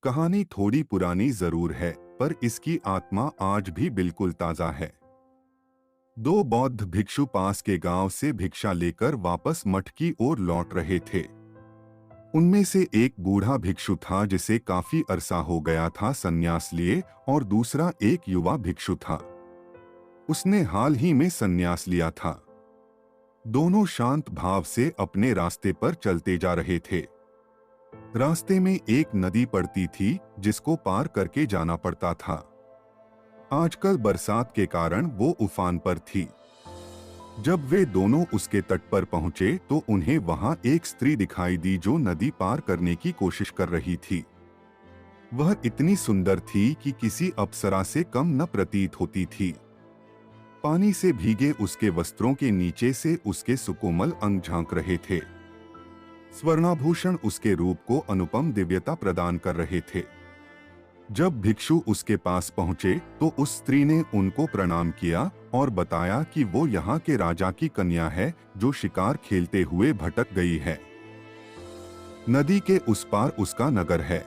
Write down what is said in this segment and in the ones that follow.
कहानी थोड़ी पुरानी जरूर है, पर इसकी आत्मा आज भी बिल्कुल ताजा है। दो बौद्ध भिक्षु पास के गांव से भिक्षा लेकर वापस मठ की ओर लौट रहे थे। उनमें से एक बूढ़ा भिक्षु था जिसे काफी अरसा हो गया था संन्यास लिए, और दूसरा एक युवा भिक्षु था। उसने हाल ही में संन्यास लिया था। दोनों शांत भाव से अपने रास्ते पर चलते जा रहे थे। रास्ते में एक नदी पड़ती थी जिसको पार करके जाना पड़ता था। आजकल बरसात के कारण वो उफान पर थी। जब वे दोनों उसके तट पर पहुंचे तो उन्हें वहां एक स्त्री दिखाई दी जो नदी पार करने की कोशिश कर रही थी। वह इतनी सुंदर थी कि किसी अप्सरा से कम न प्रतीत होती थी। पानी से भीगे उसके वस्त्रों के नीचे से उसके सुकोमल अंग झांक रहे थे। स्वर्णाभूषण उसके रूप को अनुपम दिव्यता प्रदान कर रहे थे। जब भिक्षु उसके पास पहुंचे तो उस स्त्री ने उनको प्रणाम किया और बताया कि वो यहाँ के राजा की कन्या है जो शिकार खेलते हुए भटक गई है। नदी के उस पार उसका नगर है।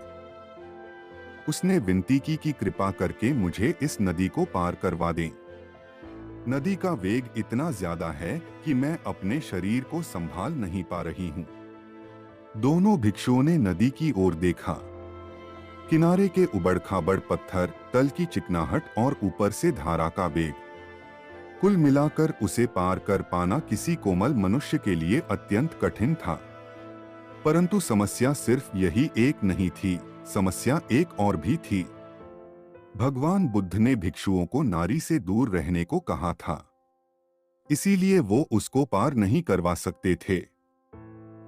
उसने विनती की कि कृपा करके मुझे इस नदी को पार करवा दें। नदी का वेग इतना ज्यादा है कि मैं अपने शरीर को संभाल नहीं पा रही हूँ। दोनों भिक्षुओं ने नदी की ओर देखा। किनारे के उबड़-खाबड़ पत्थर, तल की चिकनाहट और ऊपर से धारा का वेग, कुल मिलाकर उसे पार कर पाना किसी कोमल मनुष्य के लिए अत्यंत कठिन था। परंतु समस्या सिर्फ यही एक नहीं थी, समस्या एक और भी थी। भगवान बुद्ध ने भिक्षुओं को नारी से दूर रहने को कहा था, इसीलिए वो उसको पार नहीं करवा सकते थे।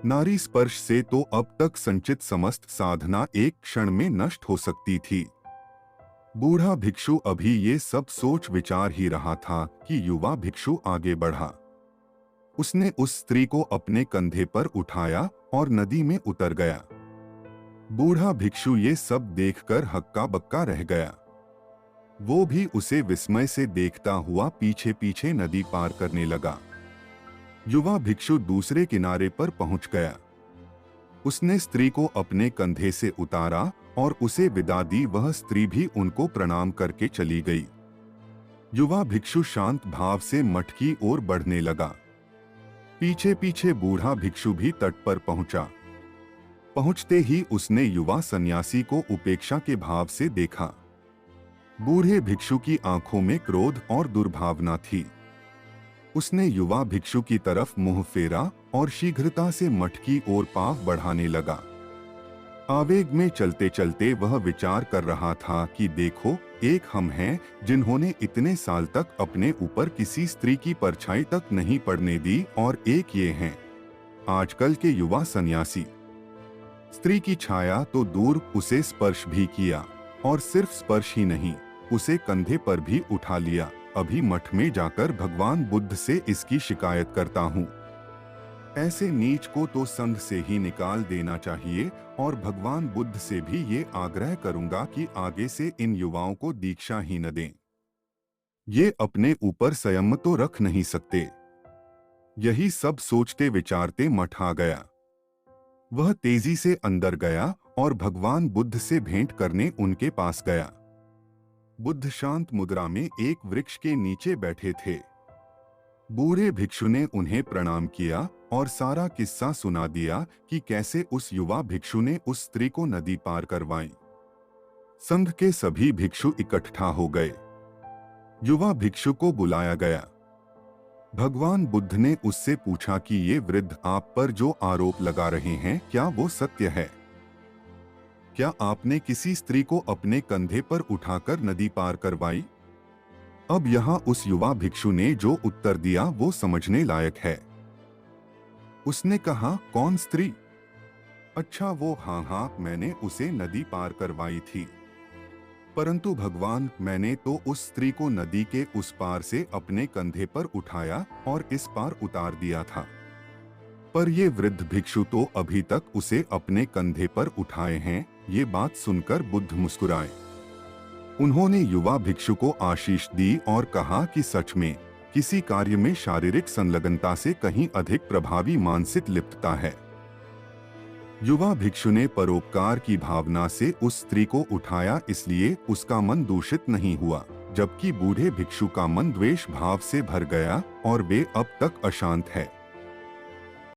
नारी स्पर्श से तो अब तक संचित समस्त साधना एक क्षण में नष्ट हो सकती थी। बूढ़ा भिक्षु अभी ये सब सोच विचार ही रहा था कि युवा भिक्षु आगे बढ़ा। उसने उस स्त्री को अपने कंधे पर उठाया और नदी में उतर गया। बूढ़ा भिक्षु ये सब देखकर हक्का बक्का रह गया। वो भी उसे विस्मय से देखता हुआ पीछे पीछे नदी पार करने लगा। युवा भिक्षु दूसरे किनारे पर पहुंच गया। उसने स्त्री को अपने कंधे से उतारा और उसे विदा दी। वह स्त्री भी उनको प्रणाम करके चली गई। युवा भिक्षु शांत भाव से मठ की ओर बढ़ने लगा। पीछे पीछे बूढ़ा भिक्षु भी तट पर पहुंचा। पहुंचते ही उसने युवा सन्यासी को उपेक्षा के भाव से देखा। बूढ़े भिक्षु की आंखों में क्रोध और दुर्भावना थी। उसने युवा भिक्षु की तरफ मुंह फेरा और शीघ्रता से मठ की ओर पांव बढ़ाने लगा। आवेग में चलते चलते वह विचार कर रहा था कि देखो, एक हम हैं जिन्होंने इतने साल तक अपने ऊपर किसी स्त्री की परछाई तक नहीं पड़ने दी, और एक ये हैं आजकल के युवा सन्यासी। स्त्री की छाया तो दूर, उसे स्पर्श भी किया, और सिर्फ स्पर्श ही नहीं, उसे कंधे पर भी उठा लिया। अभी मठ में जाकर भगवान बुद्ध से इसकी शिकायत करता हूँ। ऐसे नीच को तो संघ से ही निकाल देना चाहिए, और भगवान बुद्ध से भी ये आग्रह करूंगा कि आगे से इन युवाओं को दीक्षा ही न दें। ये अपने ऊपर संयम तो रख नहीं सकते। यही सब सोचते विचारते मठ आ गया। वह तेजी से अंदर गया और भगवान बुद्ध से भेंट करने उनके पास गया। बुद्ध शांत मुद्रा में एक वृक्ष के नीचे बैठे थे। बूढ़े भिक्षु ने उन्हें प्रणाम किया और सारा किस्सा सुना दिया कि कैसे उस युवा भिक्षु ने उस स्त्री को नदी पार करवाई। संघ के सभी भिक्षु इकट्ठा हो गए। युवा भिक्षु को बुलाया गया। भगवान बुद्ध ने उससे पूछा कि ये वृद्ध आप पर जो आरोप लगा रहे हैं, क्या वो सत्य है? क्या आपने किसी स्त्री को अपने कंधे पर उठाकर नदी पार करवाई? अब यहाँ उस युवा भिक्षु ने जो उत्तर दिया वो समझने लायक है। उसने कहा, कौन स्त्री? अच्छा वो, हाँ, मैंने उसे नदी पार करवाई थी। परंतु भगवान, मैंने तो उस स्त्री को नदी के उस पार से अपने कंधे पर उठाया और इस पार उतार दिया था। पर ये वृद्ध भिक्षु तो अभी तक उसे अपने कंधे पर उठाए हैं। ये बात सुनकर बुद्ध मुस्कुराए। उन्होंने युवा भिक्षु को आशीष दी और कहा कि सच में किसी कार्य में शारीरिक संलग्नता से कहीं अधिक प्रभावी मानसिक लिप्तता है। युवा भिक्षु ने परोपकार की भावना से उस स्त्री को उठाया, इसलिए उसका मन दूषित नहीं हुआ, जबकि बूढ़े भिक्षु का मन द्वेष भाव से भर गया और वे अब तक अशांत है।